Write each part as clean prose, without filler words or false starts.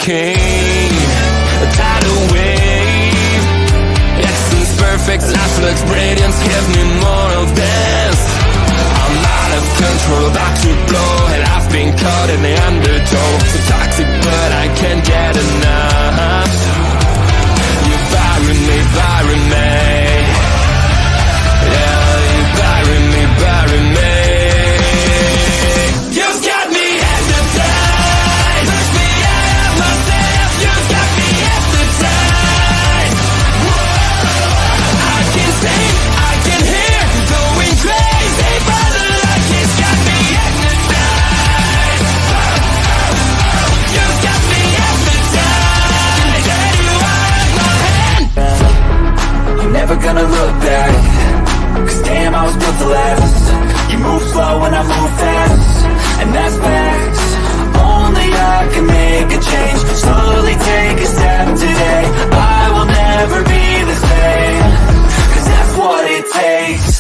king, a tidal wave. Essence perfect, life looks brilliant. Give me more of this. I'm out of control, about to blow, and I've been caught in the undertow. So toxic, but I can't get enough. You're burying me, burying me. Yeah, you're burying me, burying me. You've got me hypnotized. Push me out of myself. You've got me hypnotized. Whoa, I can see, I can hear, going crazy, but the light has got me hypnotized. You've got me hypnotized. Can you hold my hand? You're never gonna look back, 'cause damn, I was built to last. You move slow and I move fast, and that's facts. Only I can make a change. Slowly take a step today. I will never be the same, 'cause that's what it takes.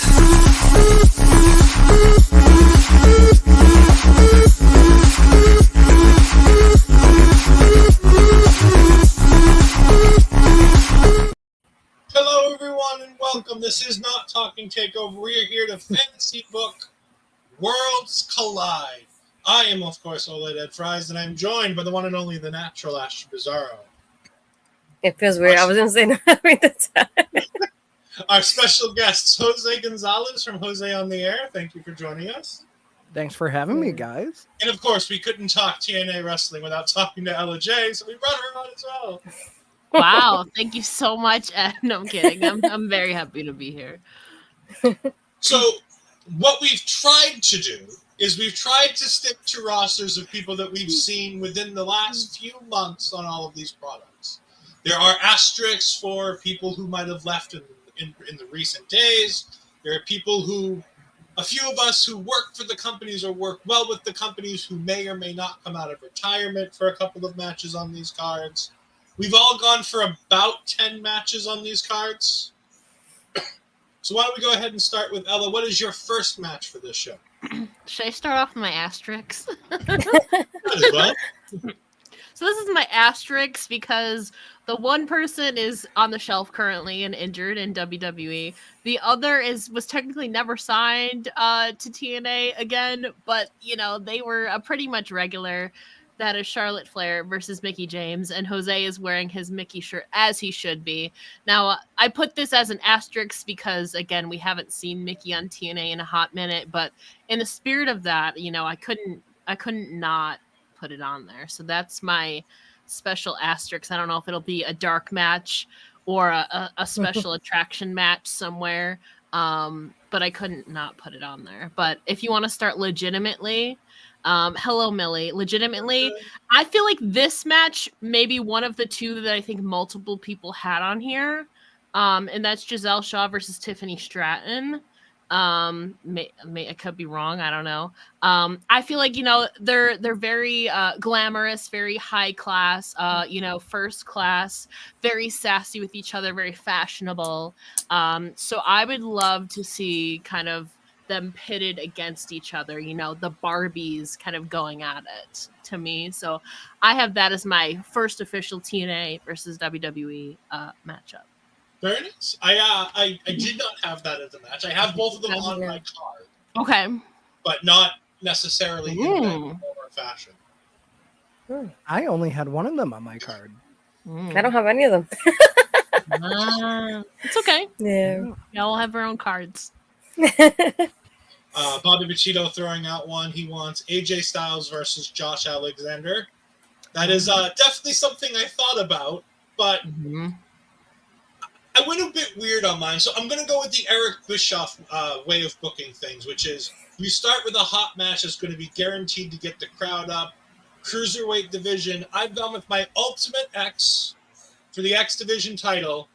Hello, everyone, and welcome. This is Not Talking Takeover. We are here to fantasy book Worlds Collide. I am, of course, Ol'Ed Fries, and I'm joined by the one and only the natural Astrid Pizarro. It feels weird. I wasn't saying that at the time. Our special guests, Jose Gonzalez from Jose on the Air. Thank you for joining us. Thanks for having me, guys. And, of course, we couldn't talk TNA wrestling without talking to Ella J, so we brought her on as well. Wow, thank you so much, Ed. No, I'm kidding. I'm very happy to be here. So, what we've tried to do is we've tried to stick to rosters of people that we've seen within the last few months on all of these products. There are asterisks for people who might have left in the recent days. There are people who, a few of us who work for the companies or work well with the companies who may or may not come out of retirement for a couple of matches on these cards. We've all gone for about 10 matches on these cards. So why don't we go ahead and start with Ella. What is your first match for this show? Should I start off with my asterisks? Might as well. So this is my asterisks because the one person is on the shelf currently and injured in WWE. The other was technically never signed to TNA again, but they were a pretty much regular. That is Charlotte Flair versus Mickie James, and Jose is wearing his Mickie shirt as he should be. Now, I put this as an asterisk because, again, we haven't seen Mickie on TNA in a hot minute, but in the spirit of that, I couldn't not put it on there. So that's my special asterisk. I don't know if it'll be a dark match or a special attraction match somewhere, but I couldn't not put it on there. But if you want to start legitimately... hello, Millie. Legitimately, I feel like this match may be one of the two that I think multiple people had on here. And that's Giselle Shaw versus Tiffany Stratton. I could be wrong. I don't know. I feel like, they're very glamorous, very high class, first class, very sassy with each other, very fashionable. So I would love to see kind of them pitted against each other, the Barbies kind of going at it to me. So I have that as my first official TNA versus WWE matchup. Very nice. I did not have that as a match. I have both of them on my card. Okay. But not necessarily in that form or fashion. I only had one of them on my card. I don't have any of them. It's okay. Yeah. Y'all have our own cards. Bobby Bacchito throwing out one. He wants AJ Styles versus Josh Alexander. That is definitely something I thought about, but I went a bit weird on mine. So I'm going to go with the Eric Bischoff way of booking things, which is you start with a hot match that's going to be guaranteed to get the crowd up. Cruiserweight division. I've gone with my Ultimate X for the X Division title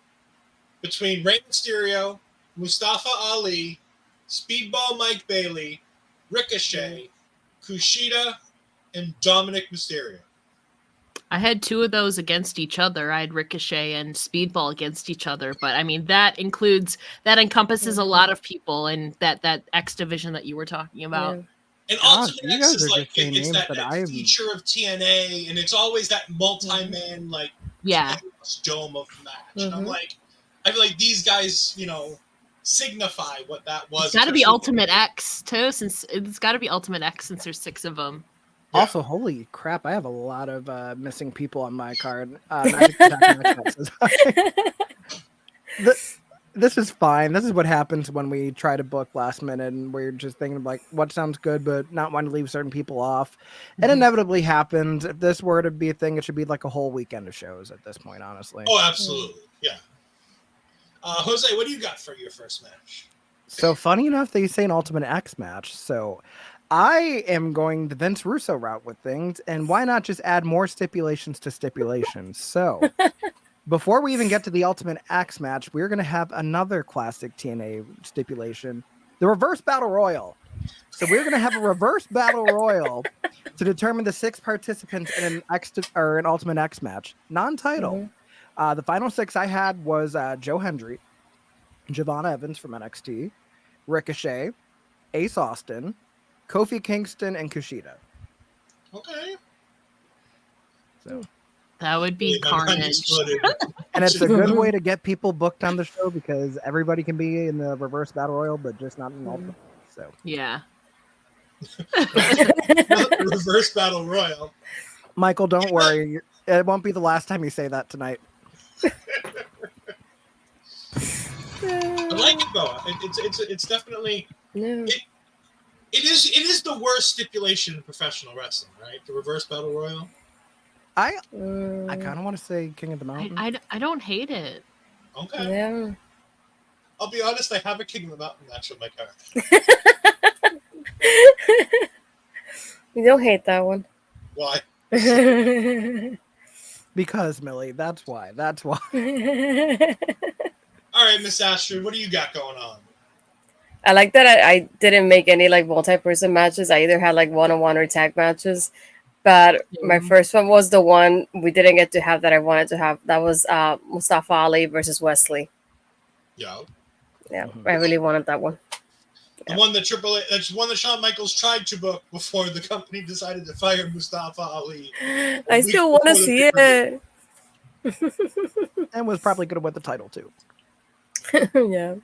between Rey Mysterio, Mustafa Ali, Speedball Mike Bailey, Ricochet, Kushida, and Dominic Mysterio. I had two of those against each other. I had Ricochet and Speedball against each other, but I mean that encompasses a lot of people in that X division that you were talking about. And Gosh, Ultimate you X guys is are like just saying it's names that, that that I feature of TNA, and it's always that multi-man like Yeah. dome of the match. And I'm Mhm. like, I feel like these guys, signify what that was. It's got to be especially- Ultimate X too, since it's got to be Ultimate X since there's 6 of them. Yeah. Also, holy crap! I have a lot of missing people on my card. Magic Attack Maximum says- This is fine. This is what happens when we try to book last minute, and we're just thinking like, what sounds good, but not wanting to leave certain people off. It inevitably happens. If this were to be a thing, it should be like a whole weekend of shows at this point, honestly. Oh, absolutely. Yeah. Jose, what do you got for your first match? So funny enough that you say an Ultimate X match. So I am going the Vince Russo route with things, and why not just add more stipulations to stipulations? So before we even get to the Ultimate X match, we're going to have another classic TNA stipulation, the Reverse Battle Royal. So we're going to have a Reverse Battle Royal to determine the 6 participants in an Ultimate X match, non-title. The final 6 I had was Joe Hendry, Javon Evans from NXT, Ricochet, Ace Austin, Kofi Kingston, and Kushida. Okay. So, That would be Carnage. Undisputed. and it's a good way to get people booked on the show because everybody can be in the Reverse Battle Royal, but just not in Ultimate. So, Yeah. Reverse Battle Royal. Michael, don't worry. It won't be the last time you say that tonight. I like it though. It's definitely No. it is the worst stipulation in professional wrestling, right? The Reverse Battle Royal. I kind of want to say King of the Mountain. I don't hate it. Okay. Yeah. I'll be honest. I have a King of the Mountain match on my card. You don't hate that one. Why? Because, Millie, that's why. That's why. All right, Miss Astrid, what do you got going on? I like that I didn't make any like multi-person matches. I either had like one-on-one or tag matches. But my first one was the one we didn't get to have that I wanted to have. That was Mustafa Ali versus Wesley. Yeah. Yeah, I really wanted that one. The one that that's one that Shawn Michaels tried to book before the company decided to fire Mustafa Ali. I still want to see it. And was probably going to win the title, too. Yeah.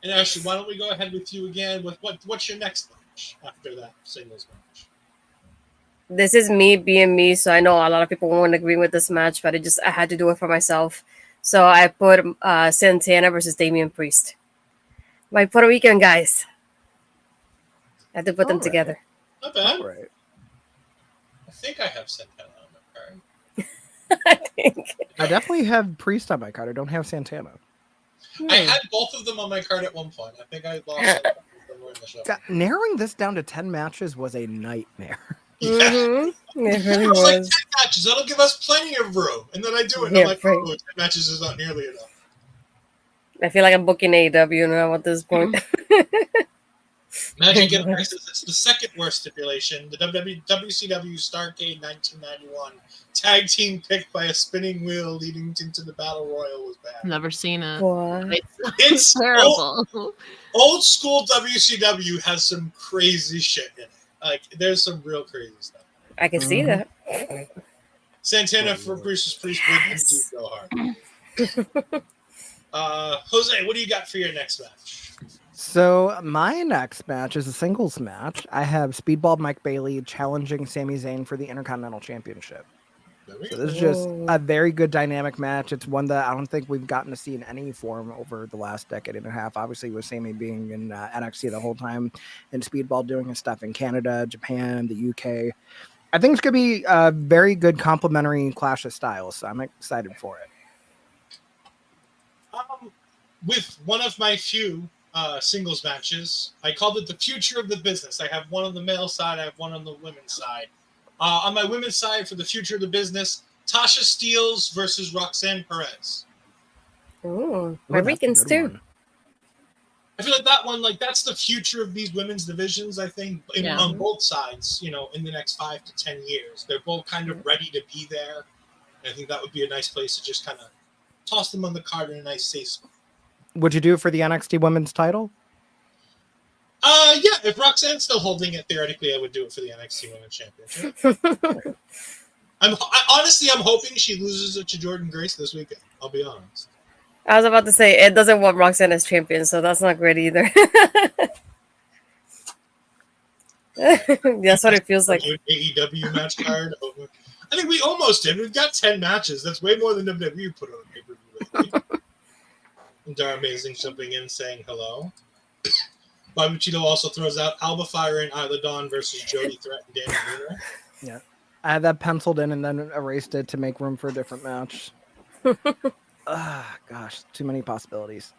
And Ashley, why don't we go ahead with you again with what's your next match after that singles match? This is me being me, so I know a lot of people won't agree with this match, but I had to do it for myself. So I put Santana versus Damian Priest. My Puerto Rican guys. I had to put them together. Not bad. All right. I think I have Santana on my card. I think. I definitely have Priest on my card. I don't have Santana. I had both of them on my card at one point. I think I lost them in the show. God, narrowing this down to 10 matches was a nightmare. Yeah. Mm-hmm. It really I was like, was. 10 matches, that'll give us plenty of room. And then I do it, and Yeah, I'm like, right. 10 matches is not nearly enough. I feel like I'm booking AEW now at this point. Magic Universe, it's the second worst stipulation. The WCW Starrcade 1991 tag team picked by a spinning wheel leading into the Battle Royal was bad. Never seen it. What? It's terrible. Old school WCW has some crazy shit in it. Like, there's some real crazy stuff. I can see that. Santana for Bruce's Priest would go hard. Jose, what do you got for your next match? So my next match is a singles match. I have Speedball Mike Bailey challenging Sami Zayn for the Intercontinental Championship. So this is just a very good dynamic match. It's one that I don't think we've gotten to see in any form over the last decade and a half. Obviously, with Sami being in NXT the whole time, and Speedball doing his stuff in Canada, Japan, the UK. I think it's going to be a very good complementary clash of styles. So I'm excited for it. With one of my few singles matches, I called it the future of the business. I have one on the male side, I have one on the women's side. On my women's side, for the future of the business, Tasha Steelz versus Roxanne Perez. Ooh, my Ricans too. I feel like that one, that's the future of these women's divisions, I think, on both sides, in the next 5 to 10 years. They're both kind of ready to be there. And I think that would be a nice place to just kind of toss them on the card in a nice safe spot. Would you do it for the NXT Women's title? Yeah, if Roxanne's still holding it, theoretically, I would do it for the NXT Women's Championship. Honestly, I'm hoping she loses it to Jordan Grace this weekend. I'll be honest. I was about to say it doesn't want Roxanne as champion, so that's not great either. That's what it feels like. AEW match card. I think we almost did. We've got 10 matches. That's way more than WWE put on a pay-per-view lately. They're amazing jumping in saying hello. Bobby Cheeto also throws out Alba Fire and Isla Dawn versus Jody Threat and Danny Luna. Yeah. I had that penciled in and then erased it to make room for a different match. Gosh, too many possibilities.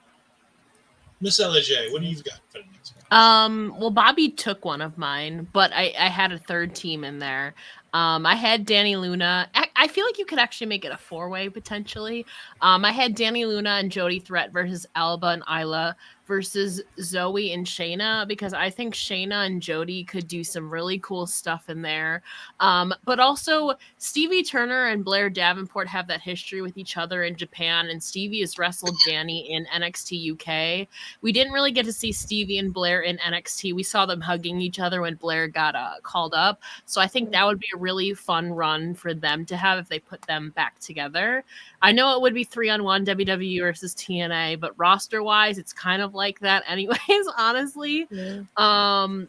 Miss LJ, what do you got for the next match? Well, Bobby took one of mine, but I had a third team in there. I had Danny Luna. I feel like you could actually make it a 4-way potentially. I had Danny Luna and Jody Threat versus Alba and Isla versus Zoe and Shayna, because I think Shayna and Jody could do some really cool stuff in there. But also Stevie Turner and Blair Davenport have that history with each other in Japan, and Stevie has wrestled Danny in NXT UK. We didn't really get to see Stevie and Blair in NXT. We saw them hugging each other when Blair got called up. So I think that would be a really fun run for them to have if they put them back together. I know it would be 3-on-1 WWE versus TNA, but roster-wise, it's kind of like that anyways, honestly. Yeah.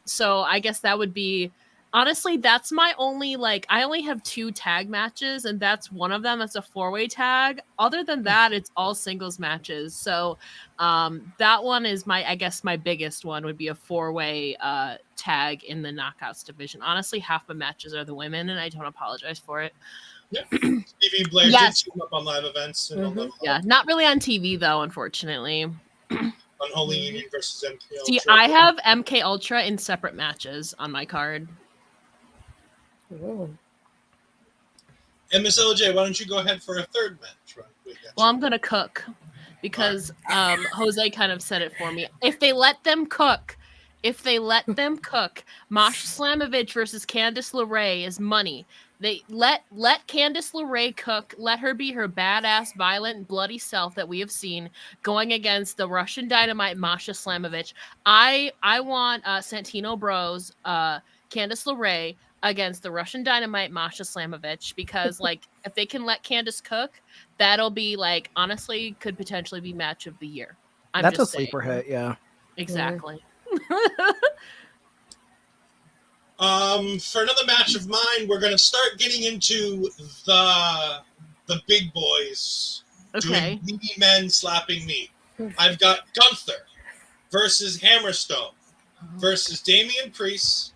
So I guess that would be, honestly, that's my only, I only have 2 tag matches, and that's one of them. That's a 4-way tag. Other than that, it's all singles matches. So that one is I guess my biggest one would be a 4-way tag in the Knockouts division. Honestly, half my matches are the women, and I don't apologize for it. Yeah. Stevie Blair did team up on live events. And yeah, not really on TV, though, unfortunately. Unholy Union versus MK Ultra. See, I have MK Ultra in separate matches on my card. Ooh. And Miss LJ, why don't you go ahead for a third match? Right? Well, I'm going to cook because Jose kind of said it for me. If they let them cook, Masha Slamovich versus Candice LeRae is money. They let Candice LeRae cook. Let her be her badass, violent, bloody self that we have seen going against the Russian Dynamite Masha Slamovich. I want Santino Bros, Candice LeRae against the Russian Dynamite Masha Slamovich, because if they can let Candice cook, that'll be honestly could potentially be match of the year. That's a sleeper hit, yeah. Exactly. For another match of mine, we're going to start getting into the big boys doing meaty men slapping meat. I've got Gunther versus Hammerstone versus Damian Priest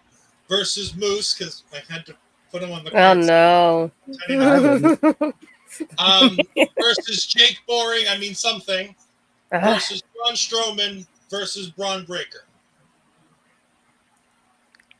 versus Moose, because I had to put him on the card. Oh no! Versus Jake Boring, something. Versus Braun Strowman versus Braun Breaker.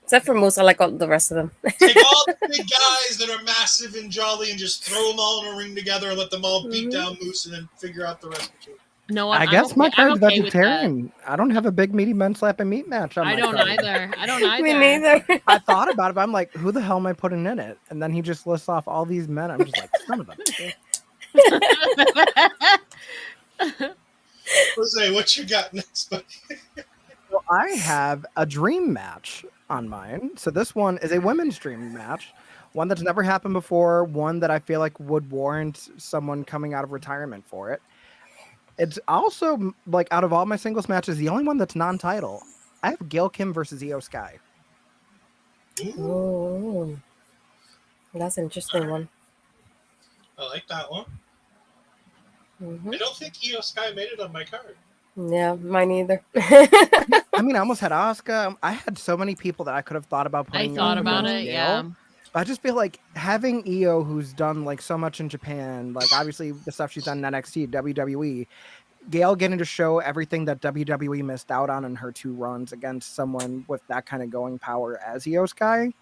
Except for Moose, I like all the rest of them. Take all the big guys that are massive and jolly and just throw them all in a ring together and let them all beat down Moose and then figure out the rest of it. No, I guess my card's vegetarian. I don't have a big meaty men slapping meat match on my card. I don't either. Me neither. I thought about it, but I'm like, who the hell am I putting in it? And then he just lists off all these men. I'm just like, son of a bitch. Jose, what you got next, buddy? Well, I have a dream match on mine. So this one is a women's dream match, one that's never happened before, one that I feel like would warrant someone coming out of retirement for it. It's also, out of all my singles matches, the only one that's non-title. I have Gail Kim versus Io Sky. Oh, that's an interesting one. I like that one. I don't think Io Sky made it on my card. Yeah, mine either. I almost had Asuka. I had so many people that I could have thought about putting. I thought about it, yeah. I just feel like having Io, who's done so much in Japan, obviously the stuff she's done in NXT, WWE, Gail getting to show everything that WWE missed out on in her 2 runs against someone with that kind of going power as Io Sky,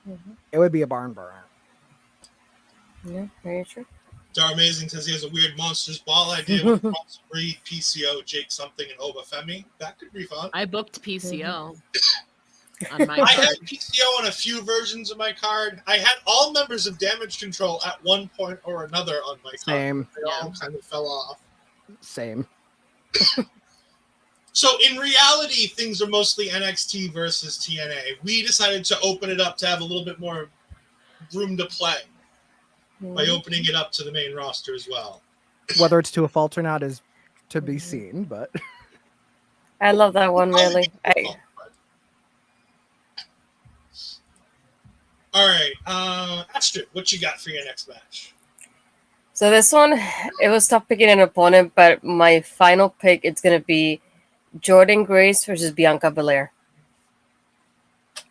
it would be a barn burner. Yeah, very true. They're amazing because he has a weird Monsters Ball idea with Bronson Reed, PCO, Jake something, and Obafemi. That could be fun. I booked PCO. On my I had PCO on a few versions of my card. I had all members of Damage Control at one point or another on my card. Same. They all kind of fell off. Same. So in reality, things are mostly NXT versus TNA. We decided to open it up to have a little bit more room to play by opening it up to the main roster as well. Whether it's to a fault or not is to be seen, but I love that one, really. All right, Astrid, what you got for your next match? So this one, it was tough picking an opponent, but my final pick, it's going to be Jordan Grace versus Bianca Belair.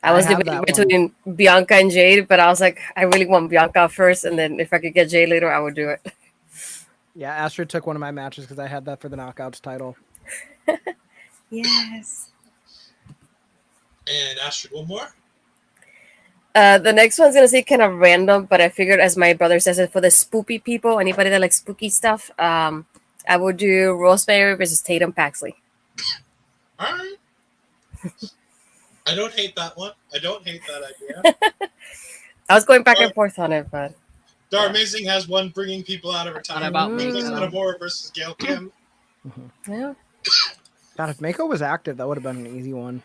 I was debating between Bianca and Jade, but I was like, I really want Bianca first, and then if I could get Jade later, I would do it. Yeah, Astrid took one of my matches because I had that for the Knockouts title. Yes. And Astrid, one more? The next one's going to say kind of random, but I figured, as my brother says it, for the spoopy people, anybody that likes spooky stuff, I would do Rosemary versus Tatum Paxley. All right. I don't hate that one. I don't hate that idea. I was going back and forth on it, but Dar Amazing has one bringing people out of retirement. About Satomura versus Gail Kim. Yeah. God, if Mako was active, that would have been an easy one.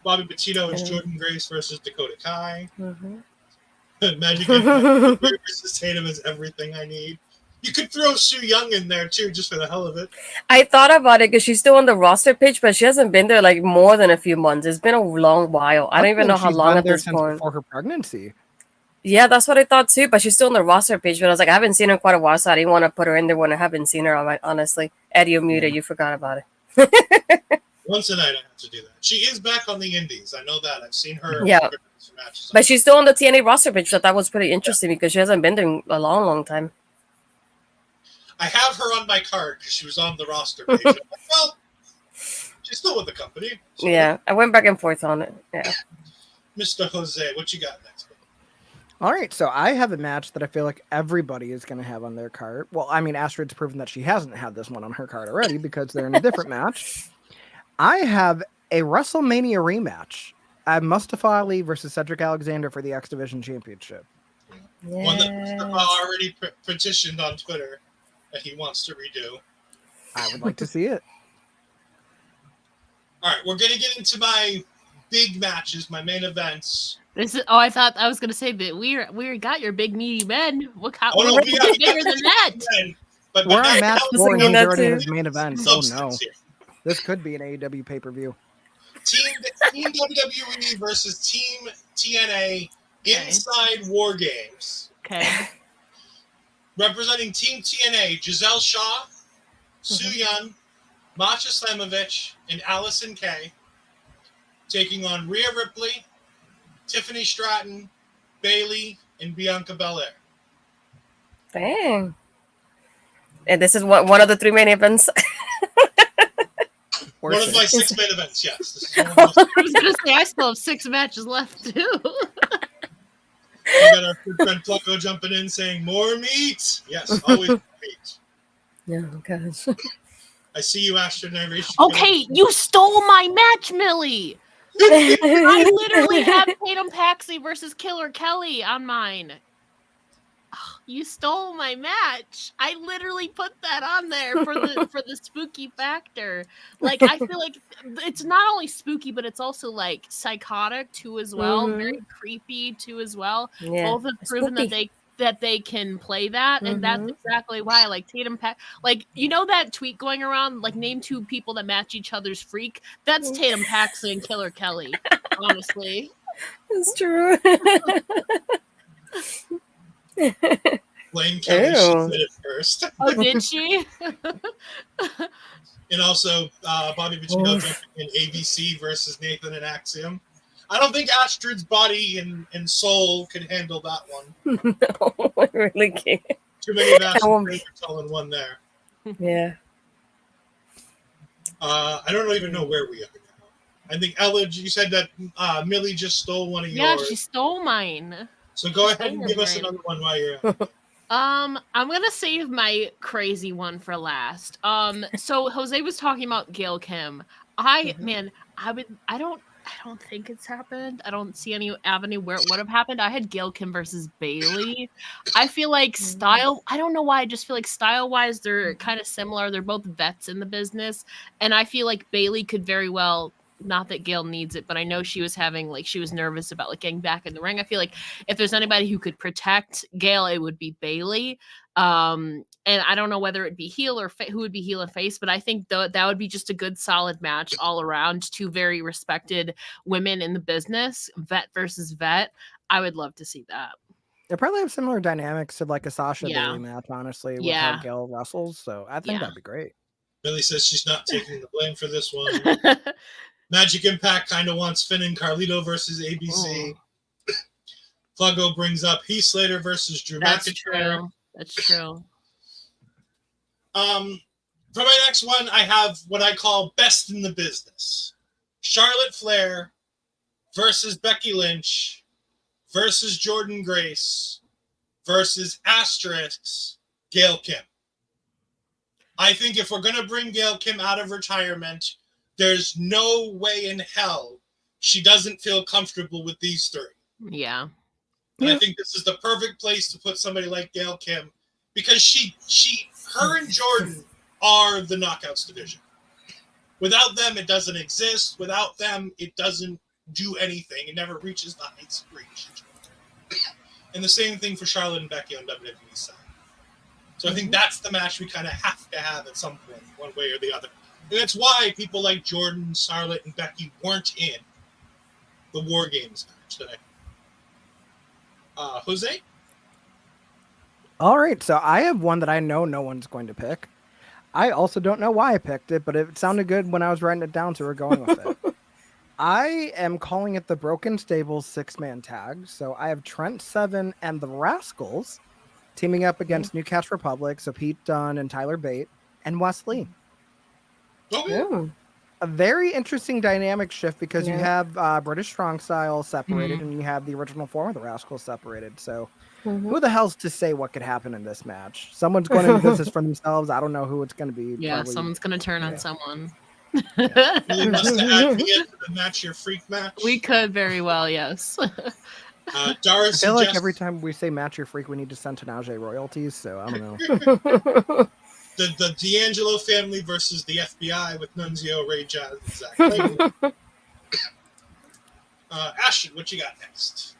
Bobby Petito is Jordan Grace versus Dakota Kai. Mm-hmm. Magic versus Tatum is everything I need. You could throw Sue Young in there too, just for the hell of it. I thought about it because she's still on the roster page, but she hasn't been there like more than a few months. It's been a long while. I don't even know how long at this point. Before her pregnancy. Yeah, that's what I thought too. But she's still on the roster page. But I was like, I haven't seen her in quite a while, so I didn't want to put her in there when I haven't seen her. Honestly, Eddie, you're muted. You forgot about it. Once a night, I have to do that. She is back on the Indies. I know that. I've seen her. Yeah, but she's still on the TNA roster page. So that was pretty interesting because she hasn't been there in a long, long time. I have her on my card because she was on the roster page. I'm like, well, she's still with the company. So. Yeah, I went back and forth on it. Yeah. Mr. Jose, what you got next? All right, so I have a match that I feel like everybody is going to have on their card. Well, I mean, Astrid's proven that she hasn't had this one on her card already because they're in a different match. I have a WrestleMania rematch. I have Mustafa Ali versus Cedric Alexander for the X Division Championship. Yes. One that Mustafa already petitioned on Twitter that he wants to redo. I would like to see it. All right, we're going to get into my big matches, my main events. I thought I was going to say that we got your big meaty men. What no, bigger than that? But we're on match 4 and he's already in his main event. Oh no. This could be an AEW pay-per-view. Team WWE versus Team TNA Inside War Games. Okay. Representing Team TNA, Giselle Shaw, Sue Young, Masha Slamovich, and Allison Kay. Taking on Rhea Ripley, Tiffany Stratton, Bayley, and Bianca Belair. Dang. And this is one of the 3 main events. One of my 6 main events, yes. This is I was going to say, I still have 6 matches left, too. We got our good friend Plucko jumping in saying, more meat. Yes, always more meat. Yeah, gosh. I see you, Astrid Narration. Okay, you stole my match, Millie. I literally have Tatum Paxley versus Killer Kelly on mine. Oh, you stole my match. I literally put that on there for the spooky factor. Like, I feel like it's not only spooky, but it's also like psychotic too as well. Mm-hmm. Very creepy too as well. Yeah. Both have proven that they can play that, and that's exactly why. Like Tatum like, you know that tweet going around, like, name 2 people that match each other's freak? That's Tatum Paxley and Killer Kelly, honestly. It's true. Blame Kelly, she said it first. Oh, did she? And also Bobby Petito jumping in ABC versus Nathan and Axiom. I don't think Astrid's body and soul can handle that one. No, I really can't. Too many of Astrid's all in one there. Yeah. I don't even know where we are now. I think Ella, you said that Millie just stole one of yours. Yeah, she stole mine. So go ahead and give us another one while you're at it. I'm gonna save my crazy one for last. So Jose was talking about Gail Kim. I I don't think it's happened. I don't see any avenue where it would have happened. I had Gail Kim versus Bailey. I feel like I don't know why. I just feel like style-wise, they're kind of similar. They're both vets in the business. And I feel like Bailey could very well, not that Gail needs it, but I know she was nervous about like getting back in the ring. I feel like if there's anybody who could protect Gail, it would be Bailey. And I don't know whether it'd be heel or who would be heel and face, but I think that would be just a good, solid match all around. Two very respected women in the business, vet versus vet. I would love to see that. They probably have similar dynamics to like a Sasha Bailey match, honestly, with how Gail wrestles. So I think that'd be great. Billy says she's not taking the blame for this one. Magic Impact kind of wants Finn and Carlito versus ABC. Pluggo brings up Heath Slater versus Drew McIntyre. That's true. For my next one, I have what I call best in the business. Charlotte Flair versus Becky Lynch versus Jordan Grace versus Asterix Gail Kim. I think if we're going to bring Gail Kim out of retirement, there's no way in hell she doesn't feel comfortable with these three. Yeah. And I think this is the perfect place to put somebody like Gail Kim because her and Jordan are the Knockouts division. Without them, it doesn't exist. Without them, it doesn't do anything. It never reaches the heights it reached. And the same thing for Charlotte and Becky on WWE's side. So I think that's the match we kind of have to have at some point, one way or the other. And that's why people like Jordan, Charlotte, and Becky weren't in the War Games match today. Jose? All right, so I have one that I know no one's going to pick. I also don't know why I picked it, but it sounded good when I was writing it down, so we're going with it. I am calling it the Broken Stables 6-man tag. So I have Trent Seven and the Rascals teaming up against Newcastle Republic, so Pete Dunne and Tyler Bate, and Wesley. Oh. A very interesting dynamic shift because you have British Strong Style separated and you have the original form of the Rascals separated. So who the hell's to say what could happen in this match? Someone's going to do this for themselves. I don't know who it's going to be. Yeah, someone's going to turn on someone. Really must add me into the Match Your Freak match. We could very well, yes. Doris I feel like every time we say Match Your Freak, we need to send Tanaje royalties. So I don't know. The D'Angelo family versus the FBI with Nunzio, Ray Jazz, and Zach Layton. Ashton, what you got next?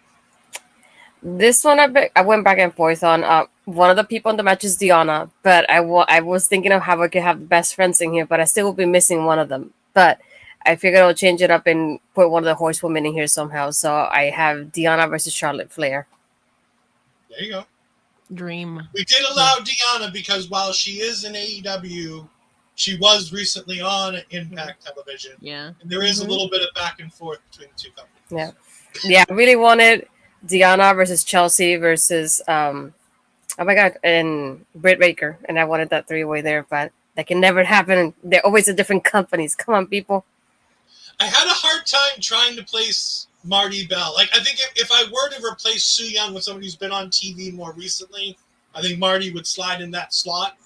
This one I went back and forth on. One of the people in the match is Deonna, but I was thinking of how I could have the best friends in here, but I still will be missing one of them. But I figured I'll change it up and put one of the horsewomen in here somehow. So I have Deonna versus Charlotte Flair. There you go. Dream. We did allow Deonna because while she is in AEW, she was recently on Impact Television. Yeah. And there is a little bit of back and forth between the two companies. Yeah. I really wanted Deonna versus Chelsea versus and Britt Baker, and I wanted that three-way there, but that can never happen. They're always at different companies. Come on, people. I had a hard time trying to place Marty Bell. Like, I think if I were to replace Su Yung with somebody who's been on TV more recently, I think Marty would slide in that slot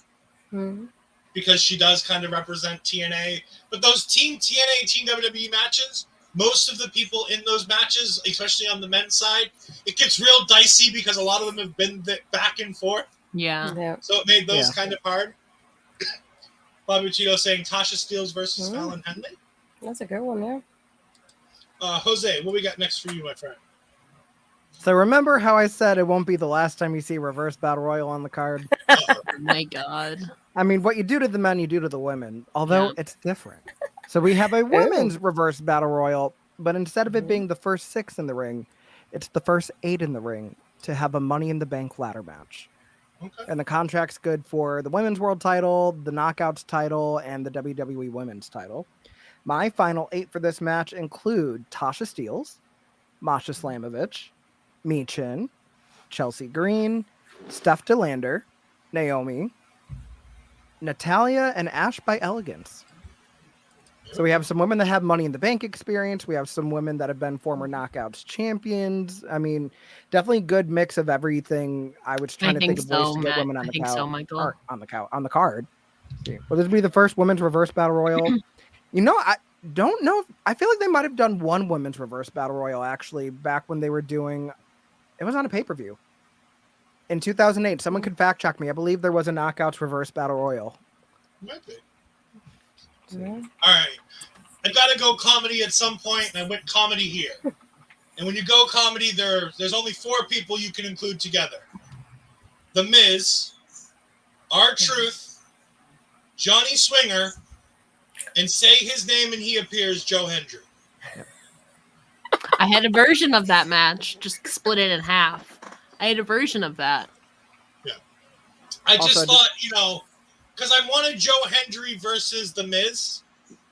because she does kind of represent TNA. But those Team TNA, Team WWE matches, most of the people in those matches, especially on the men's side, it gets real dicey because a lot of them have been back and forth. Yeah. So it made those kind of hard. Bobby Cheeto saying Tasha Steelz versus Fallon Henley. That's a good one, yeah. Jose, what we got next for you, my friend? So remember how I said it won't be the last time you see Reverse Battle Royal on the card? Oh my God. I mean, what you do to the men, you do to the women, although it's different. So we have a women's Reverse Battle Royal, but instead of it being the first 6 in the ring, it's the first 8 in the ring to have a Money in the Bank ladder match. Okay. And the contract's good for the women's world title, the Knockouts title, and the WWE women's title. My final 8 for this match include Tasha Steelz, Masha Slamovich, Michin, Chelsea Green, Steph DeLander, Naomi, Natalia, and Ash by Elegance. So we have some women that have Money in the Bank experience. We have some women that have been former Knockouts champions. I mean, definitely good mix of everything. I was trying to think of ways to get women on the card. Will this be the first women's Reverse Battle Royal? You know, don't know. I feel like they might have done one women's reverse battle royal actually back when they were doing. It was on a pay-per-view in 2008. Someone could fact check me. I believe there was a Knockouts reverse battle royal. Might be. Yeah. All right. I gotta go comedy at some point, and I went comedy here. And when you go comedy, there's only 4 people you can include together: The Miz, R-Truth, Johnny Swinger, and say his name and he appears, Joe Hendry. I had a version of that match, just split it in half. I had a version of that. Yeah. I just Also, thought, because I wanted Joe Hendry versus The Miz,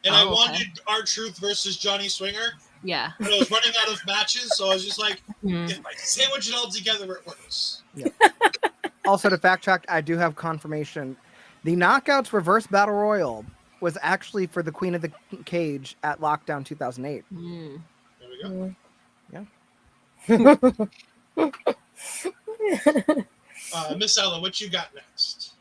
and I wanted R-Truth versus Johnny Swinger. Yeah. But I was running out of matches, so I was just like, if I sandwich it all together, it works. Yeah. Also, to fact check, I do have confirmation. The Knockouts reverse battle royal was actually for the Queen of the Cage at Lockdown 2008. There we go. Miss Ella, what you got next?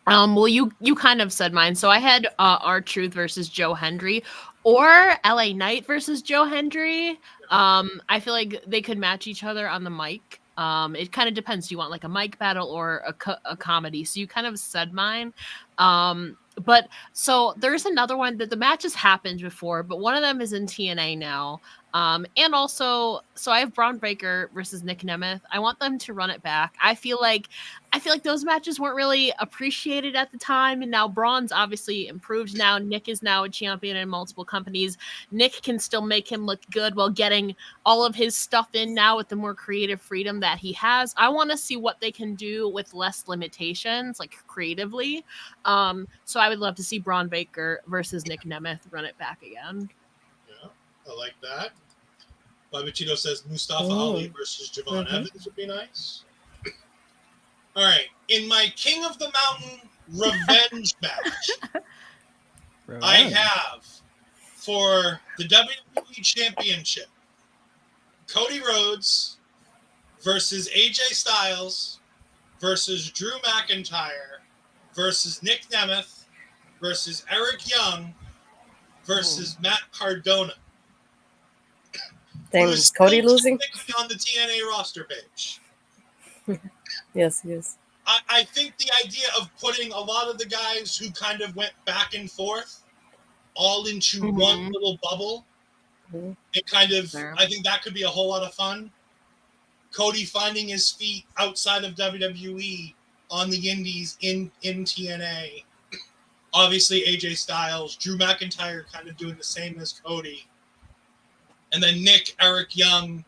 Well, you kind of said mine. So I had R-Truth versus Joe Hendry, or LA Knight versus Joe Hendry. I feel like they could match each other on the mic. It kind of depends. Do you want like a mic battle or a comedy? So you kind of said mine. But so there's another one that the matches happened before, but one of them is in TNA now. And also, so I have Braun Breaker versus Nick Nemeth. I want them to run it back. I feel like those matches weren't really appreciated at the time, and now Braun's obviously improved. Now Nick is now a champion in multiple companies. Nick can still make him look good while getting all of his stuff in now with the more creative freedom that he has. I want to see what they can do with less limitations, like creatively. So I would love to see Braun Breaker versus Nick Nemeth run it back again. Yeah, I like that. Babachito says Mustafa Ali versus Javon Evans would be nice. All right. In my King of the Mountain revenge match, I have for the WWE Championship Cody Rhodes versus AJ Styles versus Drew McIntyre versus Nick Nemeth versus Eric Young versus Matt Cardona. Dang, is Cody losing? On the TNA roster page. Yes. I think the idea of putting a lot of the guys who kind of went back and forth all into one little bubble, it kind of, I think that could be a whole lot of fun. Cody finding his feet outside of WWE on the indies in TNA. Obviously, AJ Styles, Drew McIntyre kind of doing the same as Cody. And then Nick, Eric Young,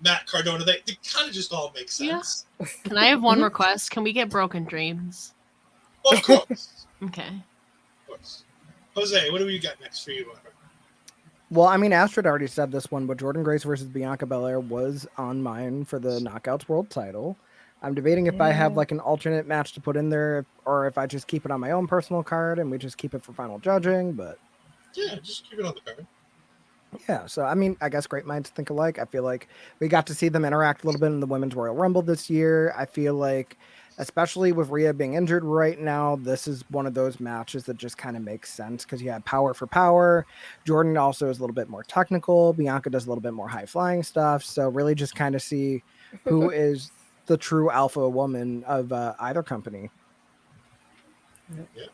Matt Cardona, they kind of just all make sense. Yeah. Can I have one request? Can we get Broken Dreams? Well, of course. Okay. Of course. Jose, what do we got next for you? Well, I mean, Astrid already said this one, but Jordan Grace versus Bianca Belair was on mine for the Knockouts World title. I'm debating if I have like an alternate match to put in there or if I just keep it on my own personal card and we just keep it for final judging, but... Yeah, just keep it on the card. Yeah, so I mean, I guess great minds think alike. I feel like we got to see them interact a little bit in the Women's Royal Rumble this year. I feel like, especially with Rhea being injured right now, this is one of those matches that just kind of makes sense because you have power for power. Jordan also is a little bit more technical. Bianca does a little bit more high-flying stuff. So really just kind of see who is the true alpha woman of either company. Yeah.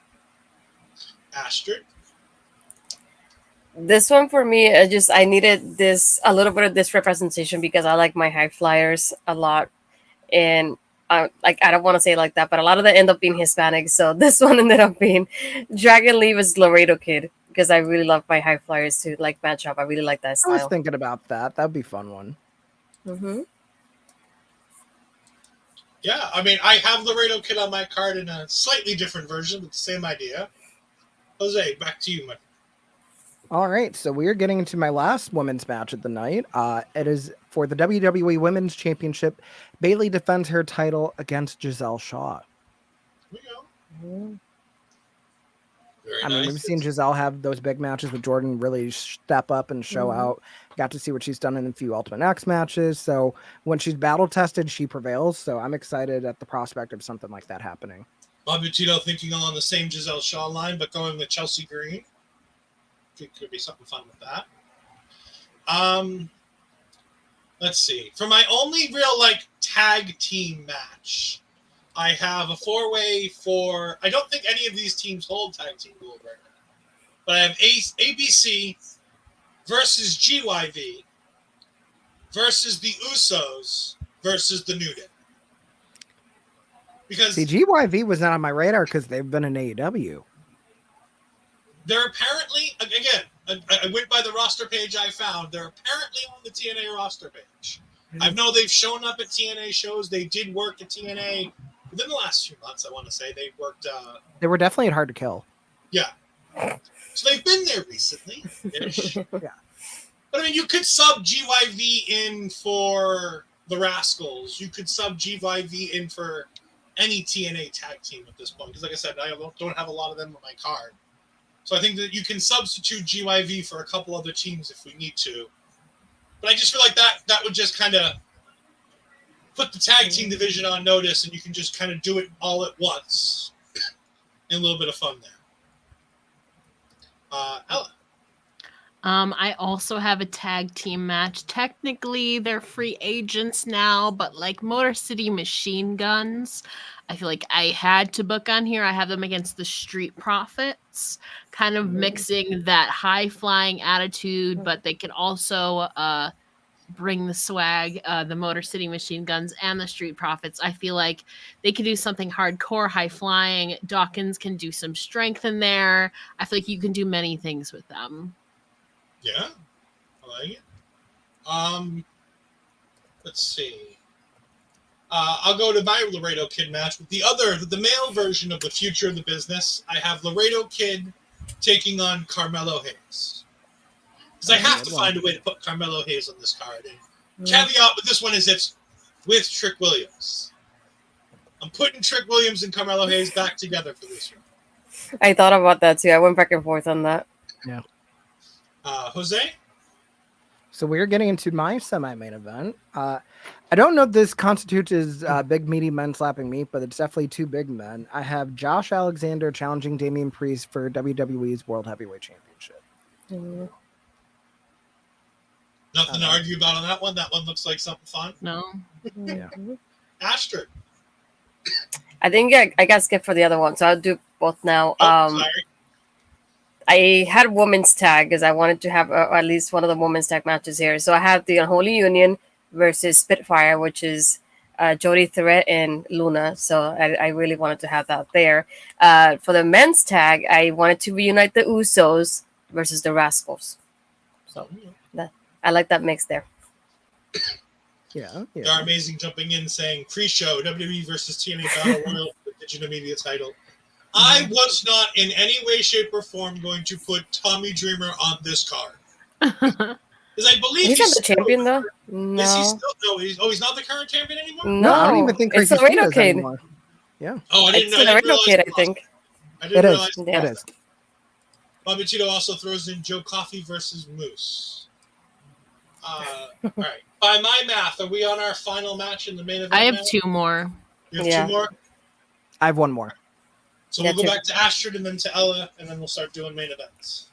Astrid? This one for me, I needed a little bit of this representation because I like my high flyers a lot, and I don't want to say it like that, but a lot of them end up being Hispanic. So this one ended up being Dragon Lee was Laredo Kid because I really love my high flyers to like match up. I really like that style. I was thinking about that. That'd be a fun one. Yeah, I mean, I have Laredo Kid on my card in a slightly different version, but the same idea. Jose, back to you, man. All right, so we are getting into my last women's match of the night. It is for the WWE Women's Championship. Bayley defends her title against Giselle Shaw. Here we go. Very I mean, nice. we've seen Giselle have those big matches with Jordan really step up and show out. Got to see what she's done in a few Ultimate X matches. So when she's battle tested, she prevails. So I'm excited at the prospect of something like that happening. Bob Tito thinking along the same Giselle Shaw line, but going with Chelsea Green. could be something fun with that. Let's see. For my only real tag team match, I have a 4-way for. I don't think any of these teams hold tag team gold right now, but I have ABC versus GYV versus the Usos versus the New Day. Because GYV was not on my radar because they've been in AEW. they're apparently, again, I went by the roster page I found. They're apparently on the TNA roster page. I know they've shown up at TNA shows. They did work at TNA within the last few months, I want to say. They worked... They were definitely at Hard to Kill. Yeah. So they've been there recently. Yeah. But, I mean, you could sub GYV in for the Rascals. You could sub GYV in for any TNA tag team at this point. Because, like I said, I don't have a lot of them on my card. So I think that you can substitute GYV for a couple other teams if we need to. But I just feel like that would just kind of put the tag team division on notice, and you can just kind of do it all at once. And a little bit of fun there. Ella. I also have a tag team match. Technically, they're free agents now, but like Motor City Machine Guns, I feel like I had to book on here. I have them against the Street Profits, kind of mixing that high-flying attitude, but they can also bring the swag, the Motor City Machine Guns and the Street Profits. I feel like they can do something hardcore, high-flying. Dawkins can do some strength in there. I feel like you can do many things with them. Yeah, I like it. Let's see. I'll go to my Laredo Kid match with the male version of the Future of the Business. I have Laredo Kid taking on Carmelo Hayes. Because I have to find a way to put Carmelo Hayes on this card. And caveat with this one is it's with Trick Williams. I'm putting Trick Williams and Carmelo Hayes back together for this one. I thought about that too. I went back and forth on that. Yeah. Jose? So we're getting into my semi-main event. I don't know if this constitutes as big, meaty men slapping meat, but it's definitely two big men. I have Josh Alexander challenging Damian Priest for WWE's World Heavyweight Championship. Nothing to argue about on that one. That one looks like something fun. No. Yeah. Astrid. I think I got skipped for the other one, so I'll do both now. Sorry. I had women's tag because I wanted to have at least one of the women's tag matches here. So I have the Unholy Union versus Spitfire, which is Jody Threat and Luna. So I really wanted to have that there. For the men's tag, I wanted to reunite the Usos versus the Rascals. So I like that mix there. Yeah. They are amazing, jumping in saying pre-show WWE versus TNA Battle Royal for the Digital Media title. I was not in any way, shape, or form going to put Tommy Dreamer on this card. Because I believe he's not the champion, though. No. Is he still? No, he's not the current champion anymore? No, I don't even think it's Crazy Laredo Steve is Kid. anymore. Yeah. Oh, I didn't It's know. the Laredo Kid, I think. I didn't It realize. is. Yeah. It is. Bobby Cheeto also throws in Joe Coffey versus Moose. All right. By my math, are we on our final match in the main event? I have now? two more. You have Yeah. two more? I have one more. So Yeah, we'll go two. back to Astrid and then to Ella, and then we'll start doing main events.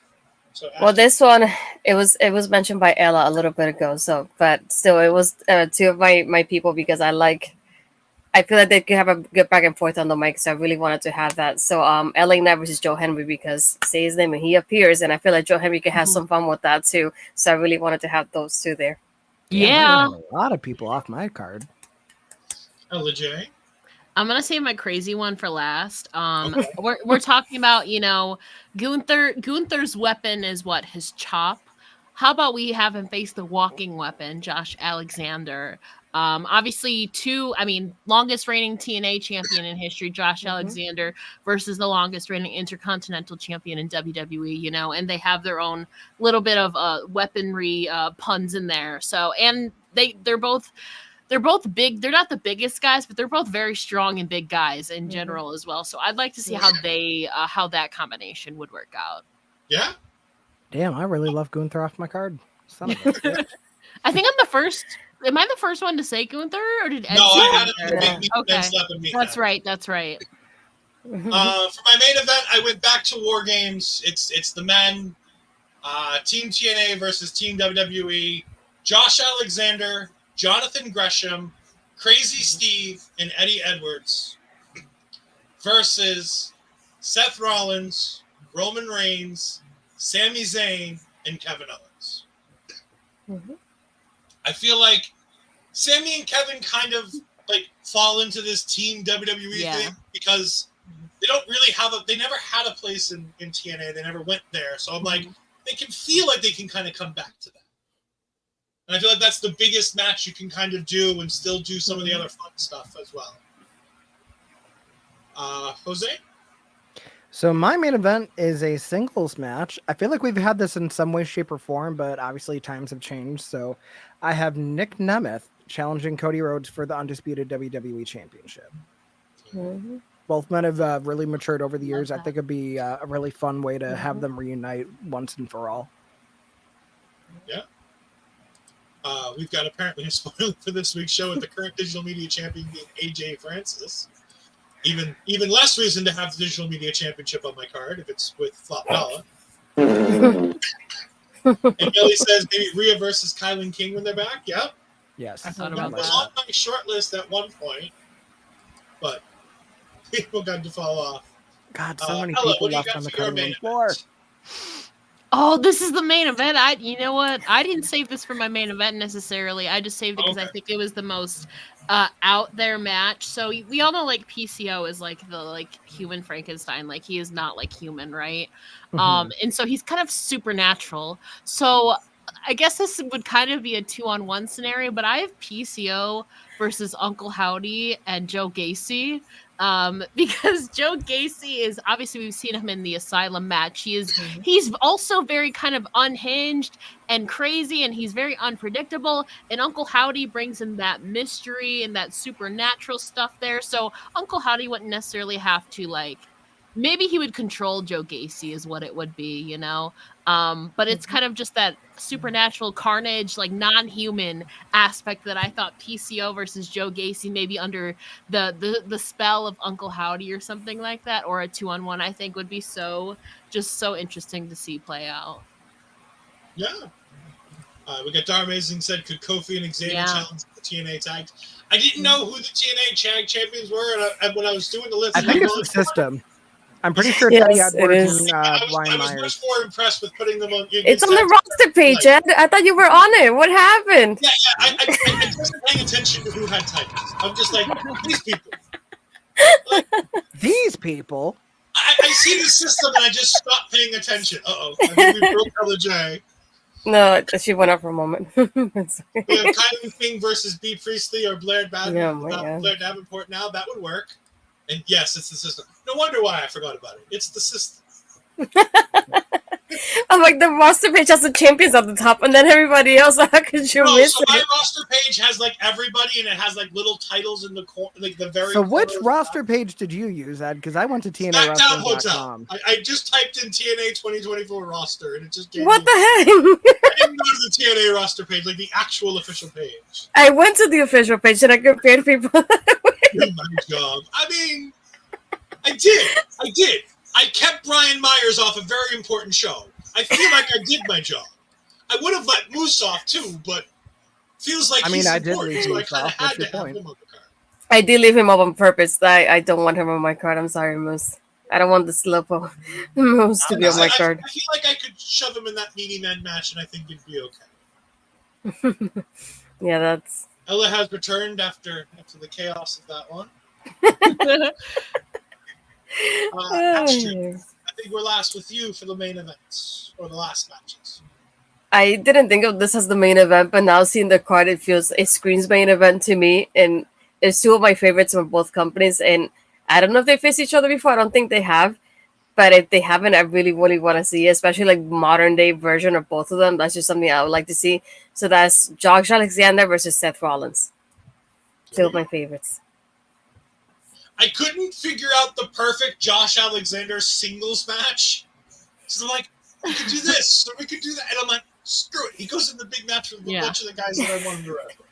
So Well, Astrid, this one it was mentioned by Ella a little bit ago. So, but still, it was two of my people because I feel like they could have a good back and forth on the mic. So I really wanted to have that. So LA Knight versus Joe Henry because say his name and he appears, and I feel like Joe Henry could have some fun with that too. So I really wanted to have those two there. Yeah. A lot of people off my card. Ella J. I'm gonna save my crazy one for last. Okay. We're talking about, Gunther's weapon is what, his chop. How about we have him face the walking weapon, Josh Alexander? Obviously, longest reigning TNA champion in history, Josh Alexander, versus the longest reigning Intercontinental champion in WWE. And they have their own little bit of weaponry puns in there. So, and they're both big. They're not the biggest guys, but they're both very strong and big guys in general as well. So I'd like to see how that combination would work out. Yeah? Damn, I really love Gunther off my card. Son of a bitch. I think I'm the first. Am I the first one to say Gunther, or did Ed No, say I had it Gunther? to make me Okay. slapping me. That's right. That's right. For my main event, I went back to War Games. It's the men. Team TNA versus Team WWE. Josh Alexander, Jonathan Gresham, Crazy Steve, and Eddie Edwards versus Seth Rollins, Roman Reigns, Sami Zayn, and Kevin Owens. Mhm. I feel like Sami and Kevin kind of like fall into this Team WWE thing because they don't really they never had a place in TNA. They never went there. So I'm like, they can feel like they can kind of come back to that. And I feel like that's the biggest match you can kind of do and still do some of the other fun stuff as well. Jose? So my main event is a singles match. I feel like we've had this in some way, shape, or form, but obviously times have changed. So I have Nick Nemeth challenging Cody Rhodes for the undisputed WWE Championship. Mhm. Both men have really matured over the years. I think it'd be a really fun way to have them reunite once and for all. Yeah. We've got apparently a spoiler for this week's show with the current digital media champion being AJ Francis. Even less reason to have the digital media championship on my card if it's with Flop Dollar. And Billy says maybe Rhea versus Kylan King when they're back. Yep. Yes. I thought That about was that. on my short list at one point, but people got to fall off. God, so many Ella, people what do you left got on the for your cutting main room floor. event? Oh, this is the main event. You know what? I didn't save this for my main event necessarily. I just saved it because I think it was the most out there match. So we all know like PCO is like the human Frankenstein. Like he is not like human, right? And so he's kind of supernatural. So I guess this would kind of be a 2-on-1 scenario, but I have PCO versus Uncle Howdy and Joe Gacy. Because Joe Gacy is obviously, we've seen him in the Asylum match. He's also very kind of unhinged and crazy, and he's very unpredictable. And Uncle Howdy brings in that mystery and that supernatural stuff there. So Uncle Howdy wouldn't necessarily have to maybe he would control Joe Gacy is what it would be, you know? But it's kind of just that supernatural carnage, like non-human aspect that I thought PCO versus Joe Gacy, maybe under the spell of Uncle Howdy or something like that, or a 2-on-1, I think would be so interesting to see play out. Yeah. We got Dar Amazing said, could Kofi and Xavier challenge the TNA tag? I didn't know who the TNA tag champions were, and when I was doing the list, I think it's the system. I'm pretty sure Yes, Teddy it Edwards is. and I Ryan was Myers. much more impressed with putting them on. It's on the roster page, Ed. I thought you were on it. What happened? Yeah. I wasn't paying attention to who had titles. I'm just like, these people. These people? I see the system and I just stopped paying attention. I think we broke LJ. No, she went up for a moment. We have Kylan King versus B. Priestley or Blair Davenport now. That would work. And yes, it's the system. No wonder why I forgot about it. It's the system. I'm like, the roster page has the champions at the top, and then everybody else. How could you miss so my it? roster page has like everybody, and it has like little titles in the corner, like the very. So which roster page did you use, Ed? Because I went to TNAWrestling.com. I just typed in TNA 2024 roster, and it just gave What me, the heck? I didn't go to the TNA roster page, like the actual official page. I went to the official page and I compared people. Did my job. I mean, I did. I kept Brian Myers off a very important show. I feel like I did my job. I would have let Moose off too, but feels like he's important, so I kind of had to have him on the card. I did leave him up on purpose. I don't want him on my card. I'm sorry, Moose. I don't want the Slowpoke Moose to be on my card. I feel like I could shove him in that meaty men match, and I think it'd be okay. Yeah, that's. Ella has returned after the chaos of that one. Astrid, I think we're last with you for the main events or the last matches. I didn't think of this as the main event, but now seeing the card, it screams main event to me. And it's two of my favorites from both companies. And I don't know if they faced each other before. I don't think they have. But if they haven't, I really, really want to see it, especially like modern day version of both of them. That's just something I would like to see. So that's Josh Alexander versus Seth Rollins. Two of my favorites. I couldn't figure out the perfect Josh Alexander singles match. So I'm like, we could do this, or we could do that. And I'm like, screw it. He goes in the big match with a bunch of the guys that I wanted to wrestle.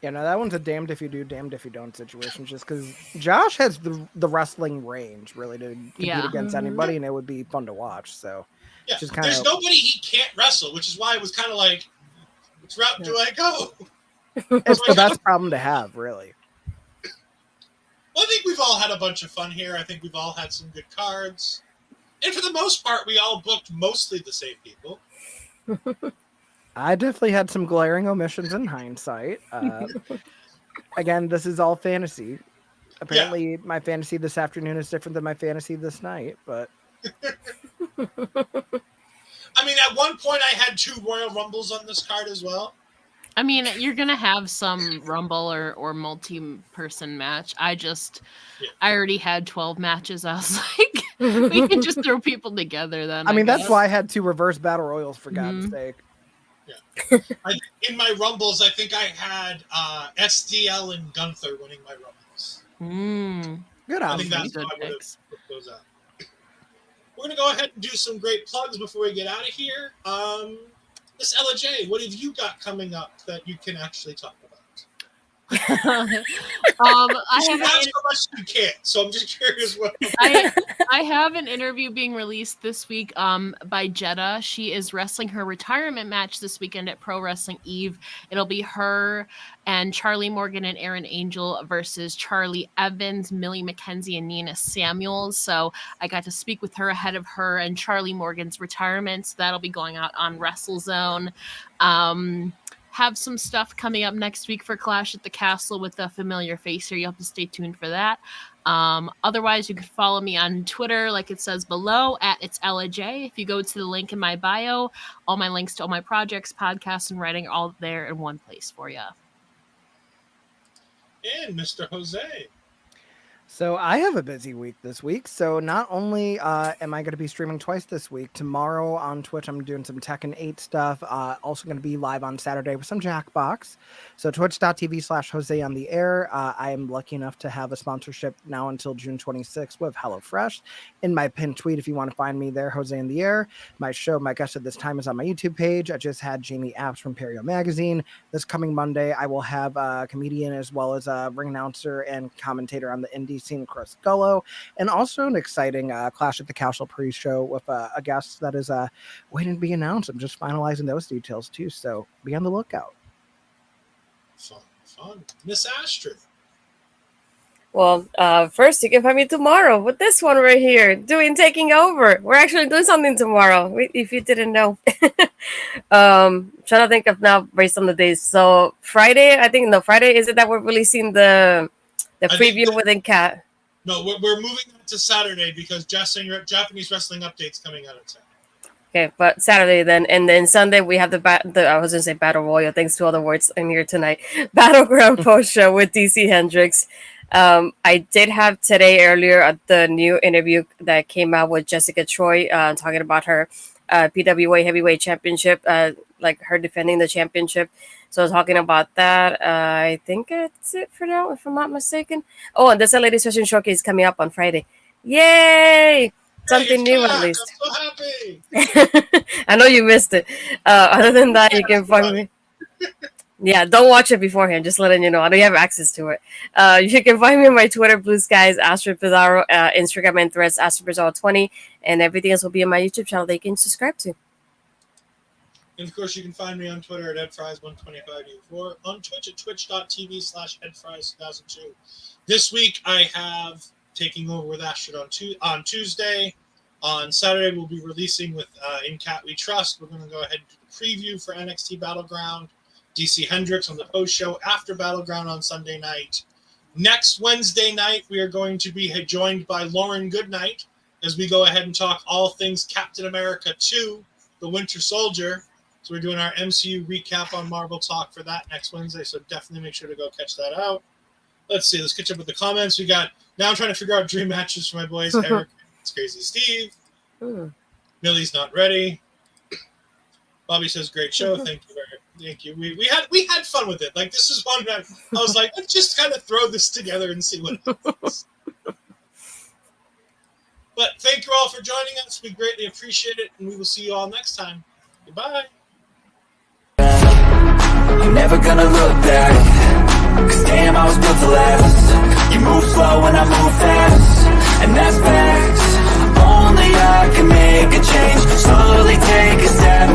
Yeah, no, that one's a damned if you do, damned if you don't situation. Just because Josh has the wrestling range, really, to compete against anybody, and it would be fun to watch. So Yeah, Just there's nobody he can't wrestle, which is why it was kind of like, which route do I go? It's the best problem to have, really. Well, I think we've all had a bunch of fun here. I think we've all had some good cards. And for the most part, we all booked mostly the same people. I definitely had some glaring omissions in hindsight. Again, this is all fantasy. Apparently, my fantasy this afternoon is different than my fantasy this night, but... I mean, at one point, I had 2 Royal Rumbles on this card as well. I mean, you're gonna have some Rumble or multi-person match. I already had 12 matches. I was like, we can just throw people together then. I mean, that's why I had 2 reverse battle royals, for God's sake. Yeah. In my Rumbles, I think I had SDL and Gunther winning my Rumbles. Good I think option. that's how I would have put those out. We're going to go ahead and do some great plugs before we get out of here. Miss Ella J, what have you got coming up that you can actually talk about? I You have so much you can't, so I'm just curious what. I have an interview being released this week by Jeddah. She is wrestling her retirement match this weekend at Pro Wrestling Eve. It'll be her and Charlie Morgan and Aaron Angel versus Charlie Evans, Millie McKenzie, and Nina Samuels. So I got to speak with her ahead of her and Charlie Morgan's retirement. So that'll be going out on WrestleZone. Have some stuff coming up next week for Clash at the Castle with a familiar face here. You'll have to stay tuned for that. Otherwise, you can follow me on Twitter, like it says below, at It's Ella J. If you go to the link in my bio, all my links to all my projects, podcasts, and writing are all there in one place for you. And Mr. Jose. So I have a busy week this week. So not only am I going to be streaming twice this week, tomorrow on Twitch, I'm doing some Tekken 8 stuff. Also going to be live on Saturday with some Jackbox. So twitch.tv/Jose on the air. I am lucky enough to have a sponsorship now until June 26th with HelloFresh. In my pinned tweet, if you want to find me there, Jose in the air. My show, my guest at this time, is on my YouTube page. I just had Jamie Apps from Perio Magazine. This coming Monday, I will have a comedian as well as a ring announcer and commentator on the indie scene, Chris Gullo, and also an exciting Clash at the Castle pre-show with a guest that is waiting to be announced. I'm just finalizing those details too, so be on the lookout. Fun. Miss Astrid. Well, first you can find me tomorrow with this one right here, Taking Over. We're actually doing something tomorrow, if you didn't know. Trying to think of now based on the days. So Friday, Friday, is it that we're releasing the preview within Cat? No, we're moving that to Saturday because Japanese Wrestling Update's coming out at 10. Okay, but Saturday then, and then Sunday we have the I was gonna say Battle Royal, thanks to all the words in here tonight. Battleground post show with DC Hendricks. I did have today earlier the new interview that came out with Jessica Troy, talking about her PWA Heavyweight Championship, like her defending the championship. So talking about that, I think that's it for now, if I'm not mistaken. Oh, and there's a Ladies Fashion Showcase coming up on Friday. Yay! Something new at least. I'm so happy. I know you missed it. Other than that, you can find me. Yeah, don't watch it beforehand. Just letting you know. I know you have access to it. You can find me on my Twitter, Blue Skies, Astrid Pizarro, Instagram and Threads, Astrid Pizarro 20, and everything else will be on my YouTube channel that you can subscribe to. And of course, you can find me on Twitter at EdFries12584, on Twitch at twitch.tv/EdFries2002. This week, I have Taking Over with Astrid on Tuesday. On Saturday, we'll be releasing with In Cat We Trust. We're going to go ahead and do the preview for NXT Battleground. DC Hendricks on the post show after Battleground on Sunday night. Next Wednesday night, we are going to be joined by Lauren Goodnight as we go ahead and talk all things Captain America 2, The Winter Soldier. So we're doing our MCU recap on Marvel Talk for that next Wednesday, so definitely make sure to go catch that out. Let's see, let's catch up with the comments. Now I'm trying to figure out dream matches for my boys. Eric, it's Crazy Steve. Millie's not ready. Bobby says, great show. Thank you. We had fun with it. Like, this is one that I was like, let's just kind of throw this together and see what happens. But thank you all for joining us. We greatly appreciate it, and we will see you all next time. Goodbye. I'm never gonna look back, 'cause damn, I was built to last. You move slow and I move fast, and that's facts. Only I can make a change. Slowly take a step